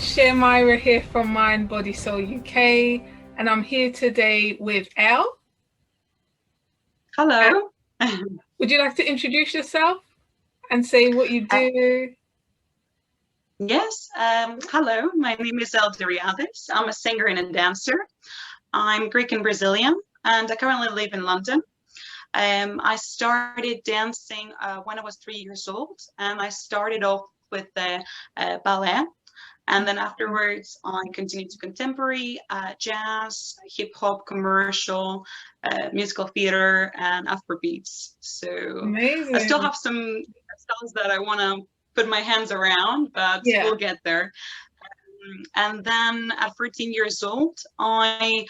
Myra here from Mind, Body, Soul UK, and I'm here today with Elle. Hello. Would you like to introduce yourself and say what you Uh, do? yes, hello. My name is Elle Deriades. I'm a singer and a dancer. I'm Greek and Brazilian, and I currently live in London. I started dancing when I was 3 years old, and I started off with the ballet. And then afterwards, I continued to contemporary, jazz, hip hop, commercial, musical theater, and Afrobeats. So I still Amazing. have some styles that I want to put my hands around, but Yeah. we'll get there. And then at 13 years old, I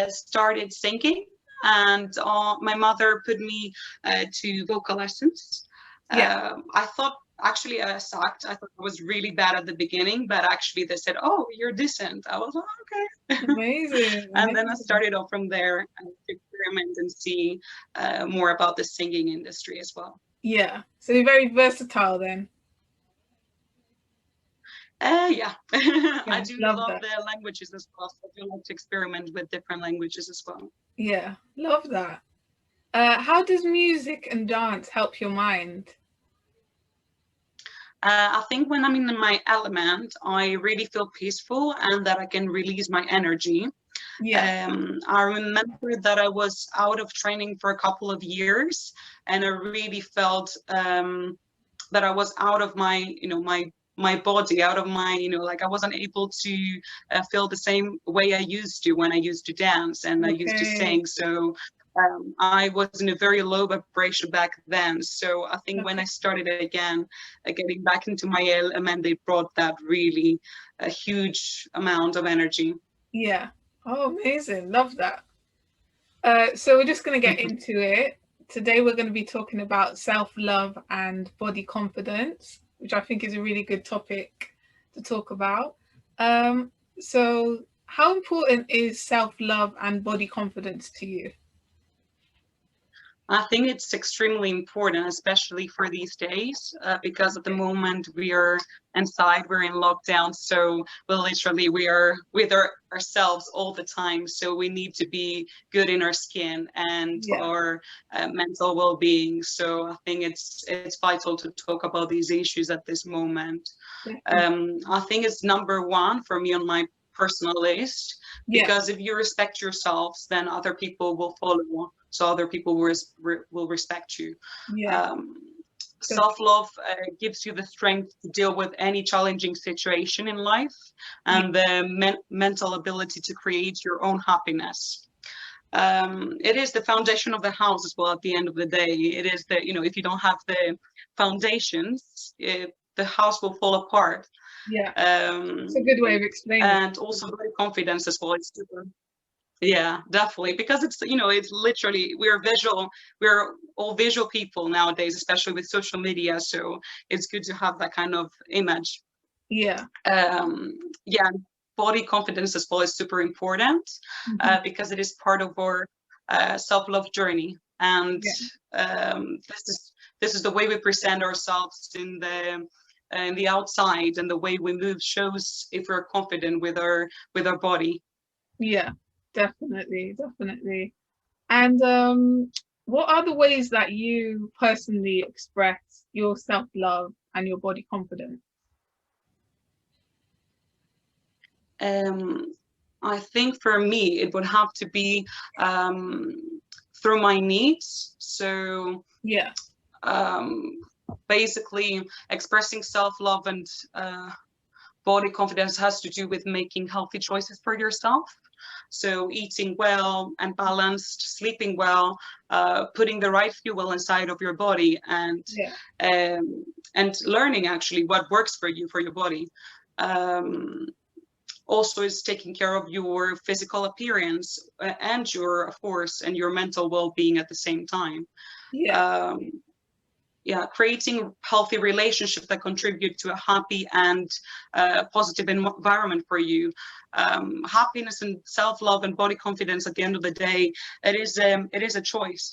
started singing, and my mother put me to vocal lessons. Yeah. I thought actually I sucked. I thought I was really bad at the beginning, but actually they said, "Oh, you're decent." I was like, "Okay." Amazing. And then I Amazing. started off from there and to experiment and see more about the singing industry as well. Yeah. So you're very versatile then. Yeah, I Yeah. do Love love that. the languages as well. So I do like to experiment with different languages as well. Yeah. Love that. How does music and dance help your mind? I think when I'm in my element, I really feel peaceful and that I can release my energy. Yeah. I remember that I was out of training for a couple of years, and I really felt that I was out of my body, out of my like I wasn't able to feel the same way I used to when I used to dance and I used to Okay. sing. So I was in a very low vibration back then. So I think when Okay. I started again, getting back into my element, they brought that really a huge amount of energy. Yeah. Oh, amazing. Love that. So we're just going to get into it. Today we're going to be talking about self-love and body confidence, which I think is a really good topic to talk about. So how important is self-love and body confidence to you? I think it's extremely important, especially for these days, because at the moment we are inside, we're in lockdown, so we are with ourselves all the time. So we need to be good in our skin and Yeah, our mental well-being. So I think it's vital to talk about these issues at this moment. definitely. I think it's number one for me on my personal list, Yeah, because if you respect yourselves, then other people will follow. So other people will respect you. yeah, Um, definitely. Self-love gives you the strength to deal with any challenging situation in life Yeah, and the mental ability to create your own happiness. It is the foundation of the house as well. At the end of the day, it is that if you don't have the foundations, the house will fall apart. yeah. It's a um, good way of explaining. and also body confidence as well. It's super, yeah, definitely, because it's literally we're all visual people nowadays, especially with social media. So it's good to have that kind of image. Yeah. um, yeah, body confidence as well is super important, Hmm. because it is part of our self-love journey, and Yeah. this is the way we present ourselves in the outside, and the way we move shows if we're confident with our body. Yeah. Definitely. Definitely. And what are the ways that you personally express your self love and your body confidence? um, I think for me it would have to be um, through my needs. So Yeah, um, basically expressing self-love and body confidence has to do with making healthy choices for yourself. So eating well and balanced, sleeping well, putting the right fuel inside of your body, yeah, um, and learning actually what works for your body. Um, Also is taking care of your physical appearance and your, of course, and your mental well-being at the same time. yeah, Um, yeah, creating healthy relationships that contribute to a happy and positive environment for you. Happiness and self-love and body confidence, at the end of the day, it is a choice,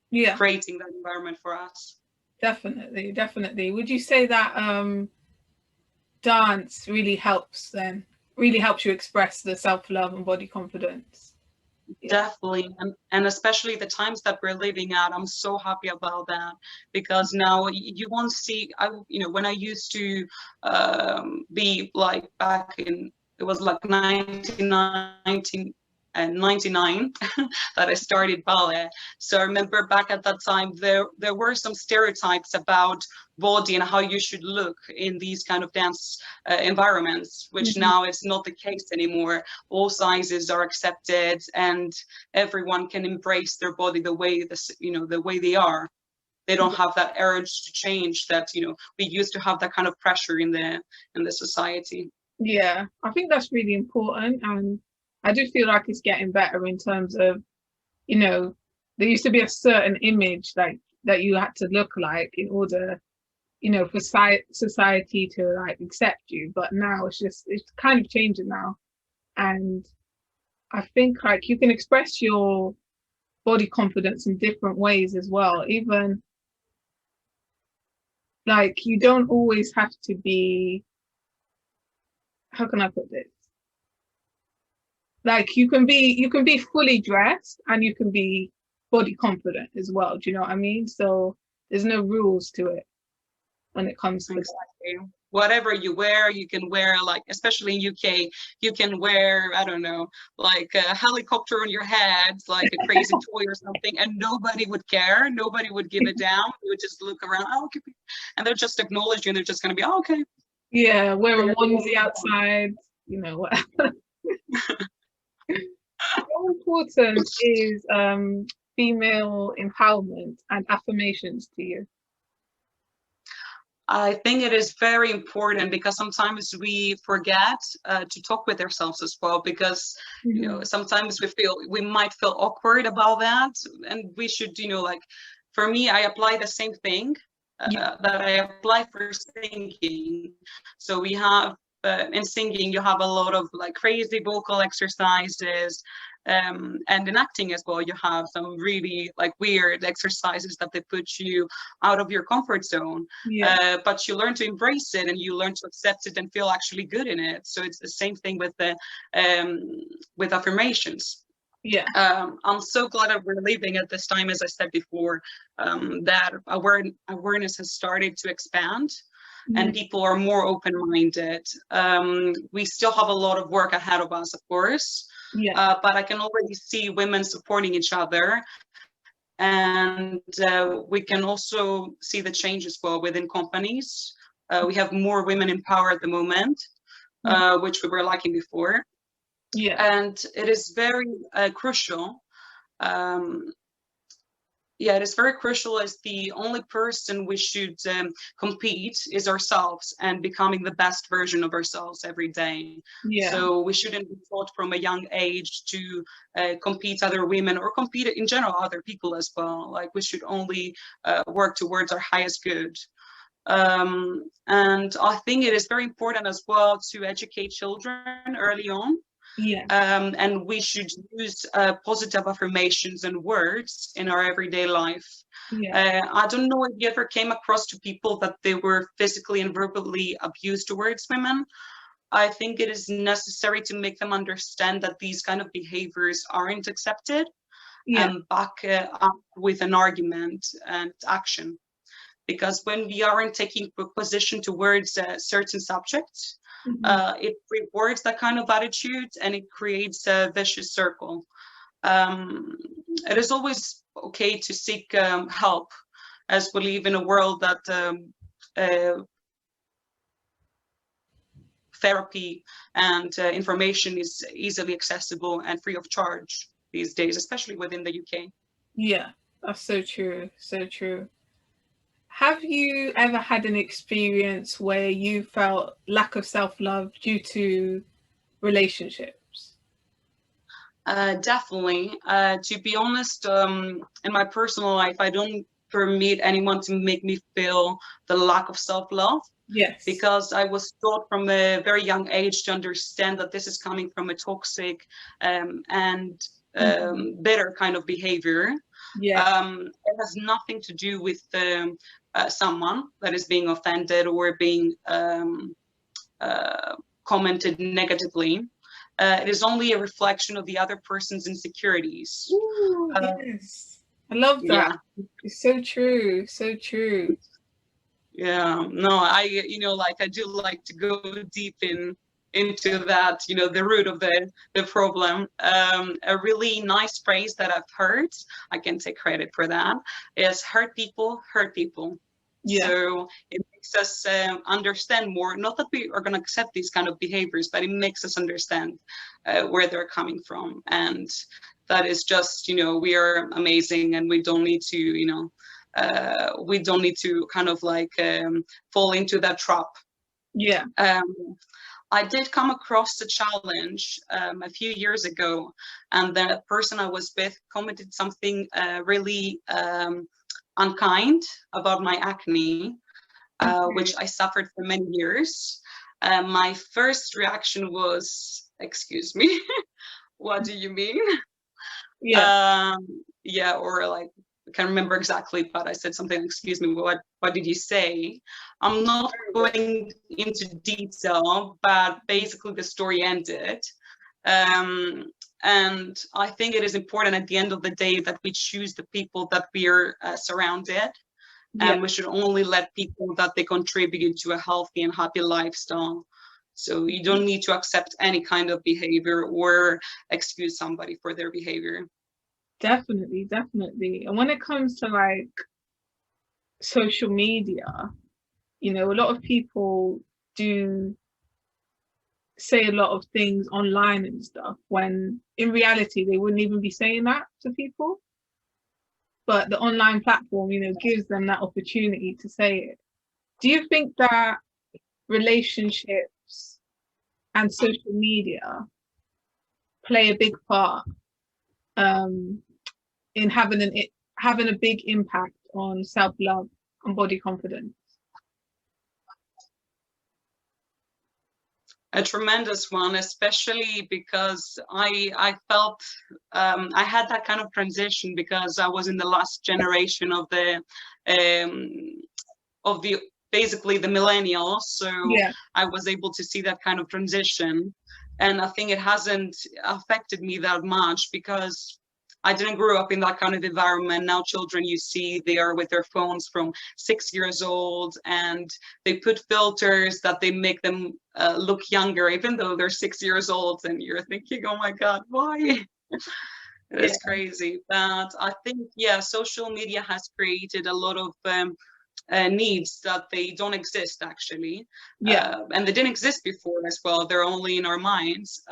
yeah, creating that environment for us. definitely, definitely. Would you say that dance really helps then, really helps you express the self-love and body confidence. Yeah. Definitely, and especially the times that we're living at, I'm so happy about that, because now you won't see, when I used to be like back in, it was like 1990 and 99 that I started ballet. So I remember back at that time, there were some stereotypes about body and how you should look in these kind of dance environments, which now it's not the case anymore. All sizes are accepted, and everyone can embrace their body the way the way they are. They don't have that urge to change that we used to have, that kind of pressure in the society. Yeah, I think that's really important, and I do feel like it's getting better in terms of, there used to be a certain image like that you had to look like in order, for society to like accept you. But now it's kind of changing now, and I think like you can express your body confidence in different ways as well. Even like you don't always have to be, how can I put this? Like you can be fully dressed and you can be body confident as well. Do you know what I mean? So there's no rules to it when it comes to that. Exactly. Whatever you wear, you can wear, like, especially in UK, you can wear, I don't know, like a helicopter on your head, like a crazy toy or something, and nobody would care. Nobody would give it down. You would just look around, oh, okay, and they'll just acknowledge you, and they're just going to be, oh, okay. Yeah, wear a onesie outside, whatever. How important is female empowerment and affirmations to you? I think it is very important, because sometimes we forget to talk with ourselves as well, because sometimes we might feel awkward about that, and we should, like, for me, I apply the same thing that I apply for singing. So we have in singing, you have a lot of like crazy vocal exercises, and in acting as well, you have some really like weird exercises that they put you out of your comfort zone. But you learn to embrace it, and you learn to accept it and feel actually good in it. So it's the same thing with affirmations. I'm so glad that we're living at this time, as I said before, that awareness has started to expand, and people are more open-minded. We still have a lot of work ahead of us, of course, but I can already see women supporting each other, and we can also see the change as well within companies. We have more women in power at the moment, which we were lacking before. And it is very crucial. It is very crucial, as the only person we should compete is ourselves, and becoming the best version of ourselves every day. So we shouldn't be taught from a young age to compete other women, or compete in general other people as well. Like, we should only work towards our highest good. And I think it is very important as well to educate children early on. And we should use positive affirmations and words in our everyday life. I don't know if you ever came across to people that they were physically and verbally abused towards women. I think it is necessary to make them understand that these kind of behaviors aren't accepted, and back up with an argument and action. Because when we aren't taking position towards certain subjects, it rewards that kind of attitude, and it creates a vicious circle. It is always okay to seek help, as we live in a world that therapy and information is easily accessible and free of charge these days, especially within the UK. Yeah, that's so true. So true. Have you ever had an experience where you felt lack of self-love due to relationships? Definitely. To be honest, in my personal life, I don't permit anyone to make me feel the lack of self-love. Because I was taught from a very young age to understand that this is coming from a toxic and bitter kind of behavior. It has nothing to do with someone that is being offended or being commented negatively, it is only a reflection of the other person's insecurities. Ooh, yes. I love that. Yeah. It's so true. So true. Yeah, no, I like I do like to go deep into that, the root of the problem. A really nice phrase that I've heard, I can take credit for that, is hurt people hurt people. Yeah. So it makes us understand more, not that we are going to accept these kind of behaviors, but it makes us understand where they're coming from. And that is just, we are amazing, and we don't need to, we don't need to kind of like fall into that trap. Yeah. I did come across a challenge a few years ago, and the person I was with commented something really unkind about my acne, which I suffered for many years. My first reaction was, "Excuse me, what do you mean?" Yeah. Yeah, or like, I can't remember exactly, but I said something, "Excuse me, what did you say?" I'm not going into detail, but basically the story ended. And I think it is important at the end of the day that we choose the people that we are surrounded, Yeah. and we should only let people that they contribute to a healthy and happy lifestyle. So you don't need to accept any kind of behavior or excuse somebody for their behavior. Definitely, definitely. And when it comes to like social media, a lot of people do say a lot of things online and stuff when in reality they wouldn't even be saying that to people. But the online platform, gives them that opportunity to say it. Do you think that relationships and social media play a big part in having a big impact on self-love and body confidence? A tremendous one, especially because I felt I had that kind of transition because I was in the last generation of the basically the millennials. So Yeah. I was able to see that kind of transition, and I think it hasn't affected me that much because I didn't grow up in that kind of environment. Now children, you see, they are with their phones from 6 years old, and they put filters that they make them look younger, even though they're 6 years old. And you're thinking, oh my God, why? It's crazy. But I think, yeah, social media has created a lot of needs that they don't exist actually. Yeah. And they didn't exist before as well. They're only in our minds.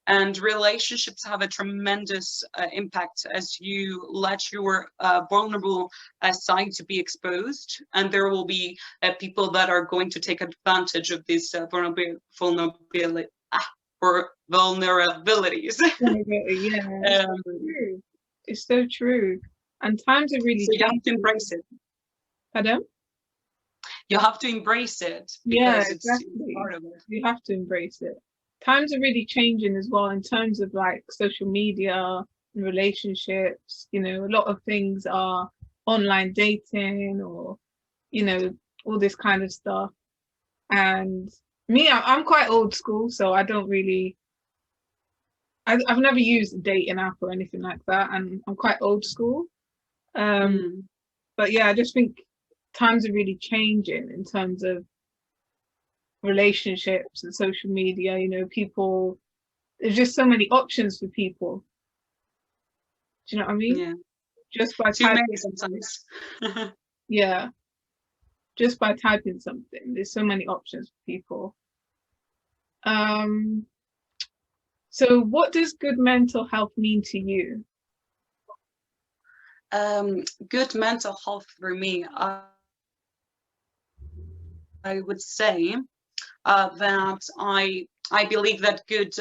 And relationships have a tremendous impact as you let your vulnerable side to be exposed, and there will be people that are going to take advantage of these vulnerabilities. Yeah, it's so true. And times are really so you have to embrace it. Pardon? You have to embrace it because it's part of it. You have to embrace it. Times are really changing as well in terms of like social media and relationships. A lot of things are online dating or, all this kind of stuff. And me, I'm quite old school, so I don't really, I've never used a dating app or anything like that. And I'm quite old school. But yeah, I just think times are really changing in terms of relationships and social media. People, there's just so many options for people. Do you know what I mean? Yeah. Just by too many sometimes. Yeah. Just by typing something, there's so many options for people. So what does good mental health mean to you? Good mental health for me, I would say that I believe that good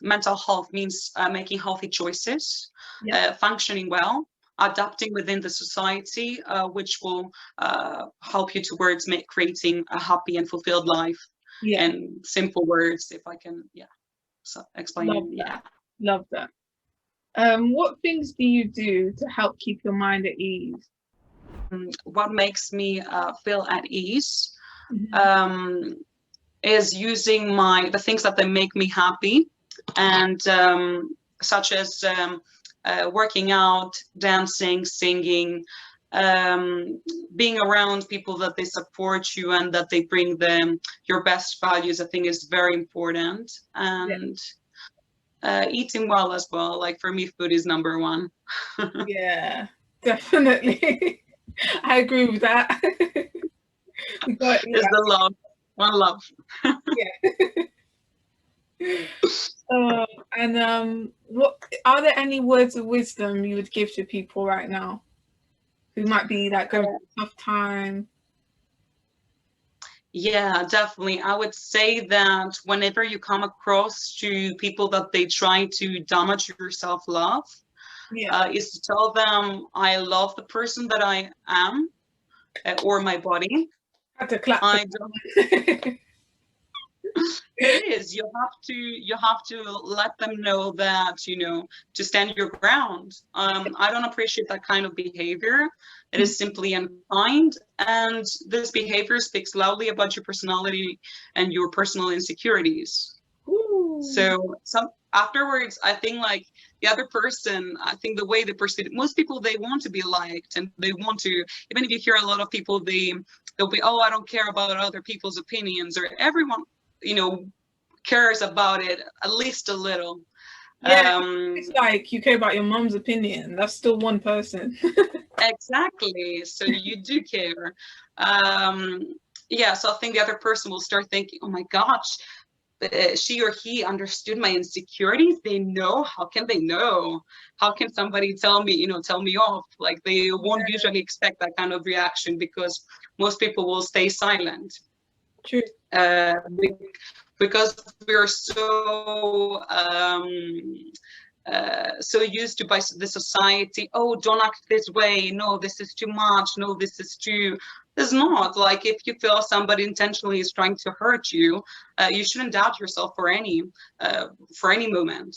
mental health means making healthy choices, functioning well, adapting within the society, which will help you towards creating a happy and fulfilled life. In simple words, if I can, explain. Love that. What things do you do to help keep your mind at ease? What makes me feel at ease? is using the things that they make me happy, and such as working out, dancing, singing, being around people that they support you and that they bring them your best values, I think is very important. And eating well as well. Like for me, food is number one. Yeah, definitely. I agree with that. Is the love, one love. Yeah. And what are there any words of wisdom you would give to people right now who might be like going through a tough time? Yeah, definitely. I would say that whenever you come across to people that they try to damage your self-love, is to tell them, I love the person that I am, or my body. I had to clap. I don't. It is. You have to let them know that, you know, to stand your ground. I don't appreciate that kind of behavior. It is simply unkind, and this behavior speaks loudly about your personality and your personal insecurities. Ooh. So afterwards, I think like the other person, I think the way they perceive it, most people, they want to be liked, and they want to, even if you hear a lot of people, they'll be, oh, I don't care about other people's opinions, or everyone, you know, cares about it at least a little. Yeah, it's like you care about your mom's opinion. That's still one person. Exactly. So you do care. Yeah, so I think the other person will start thinking, oh my gosh, she or he understood my insecurities. They know. How can they know? How can somebody tell me, you know, tell me off? Like they won't usually expect that kind of reaction, because most people will stay silent. True. Because we're so so used to by the society, oh, don't act this way, no, this is too much, no, this is too. It's not. Like if you feel somebody intentionally is trying to hurt you, you shouldn't doubt yourself for any moment.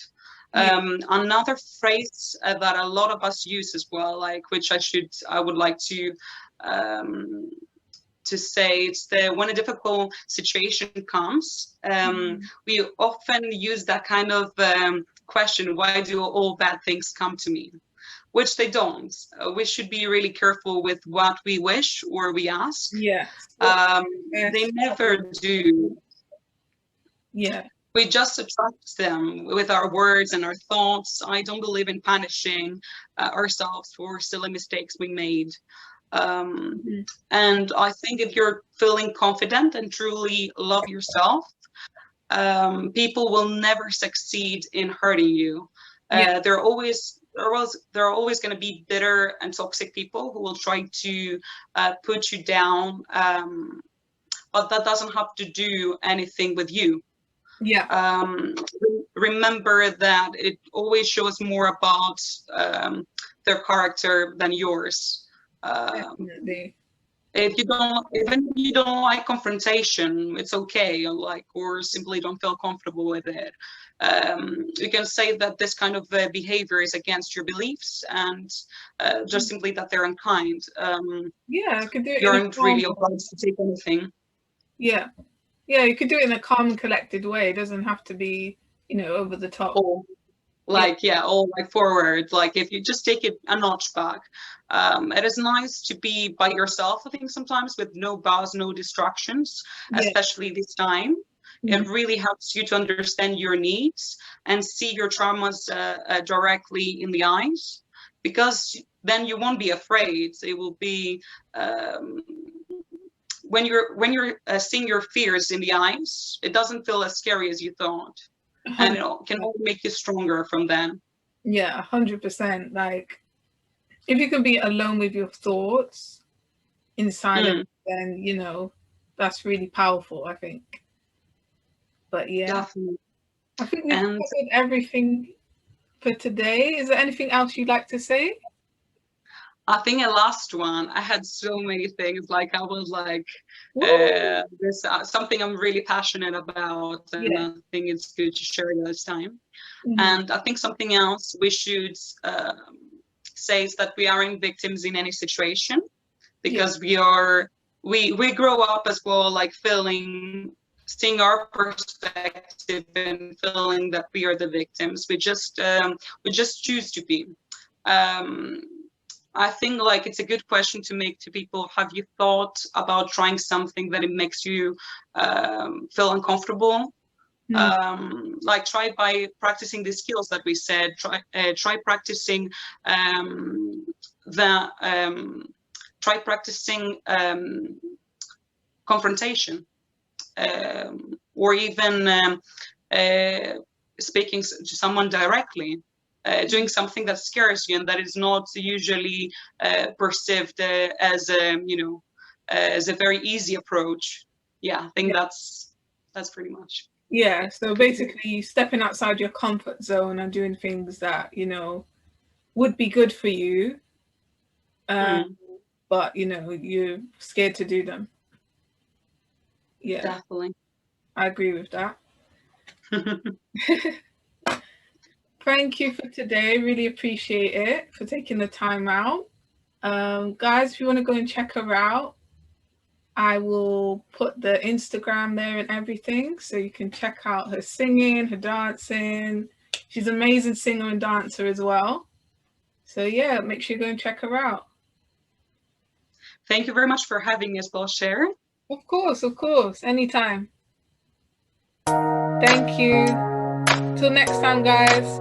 Another phrase that a lot of us use as well, like which I would like to say, it's when a difficult situation comes, we often use that kind of question, why do all bad things come to me? Which they don't. We should be really careful with what we wish or we ask. Yes. They never do. Yeah. We just subtract them with our words and our thoughts. I don't believe in punishing ourselves for silly mistakes we made. And I think if you're feeling confident and truly love yourself, people will never succeed in hurting you. There are always going to be bitter and toxic people who will try to put you down, but that doesn't have to do anything with you. Remember that it always shows more about their character than yours. If you don't like confrontation, it's okay, or simply don't feel comfortable with it. You can say that this kind of behavior is against your beliefs, and just simply that they're unkind. I could do it. You aren't really obliged to take anything. Yeah, you could do it in a calm and collected way. It doesn't have to be, you know, over the top. All like forward, like if you just take it a notch back. It is nice to be by yourself, I think, sometimes, with no buzz, no distractions, especially this time. It really helps you to understand your needs and see your traumas directly in the eyes, because then you won't be afraid. It will be when you're seeing your fears in the eyes, it doesn't feel as scary as you thought. And it can only make you stronger from then. 100%. Like, if you can be alone with your thoughts in silence, then, you know, that's really powerful, I think. But definitely. I think we've covered everything for today. Is there anything else you'd like to say? I think a last one. I had so many things. Like I was like, there's something I'm really passionate about, and I think it's good to share this time. And I think something else we should say is that we aren't victims in any situation, because we grow up as well, like feeling seeing our perspective and feeling that we are the victims. We just choose to be. I think like it's a good question to make to people. Have you thought about trying something that it makes you feel uncomfortable? Like try by practicing the skills that we said. Try practicing try practicing confrontation, or even speaking to someone directly. Doing something that scares you and that is not usually perceived as as a very easy approach. Yeah, I think that's pretty much. Yeah, so basically stepping outside your comfort zone and doing things that, would be good for you, but, you're scared to do them. Yeah, definitely. I agree with that. Thank you for today. Really appreciate it for taking the time out. Guys, if you want to go and check her out, I will put the Instagram there and everything, so you can check out her singing, her dancing. She's an amazing singer and dancer as well. So yeah, make sure you go and check her out. Thank you very much for having me as well, Sharon. Of course. Anytime. Thank you. Till next time, guys.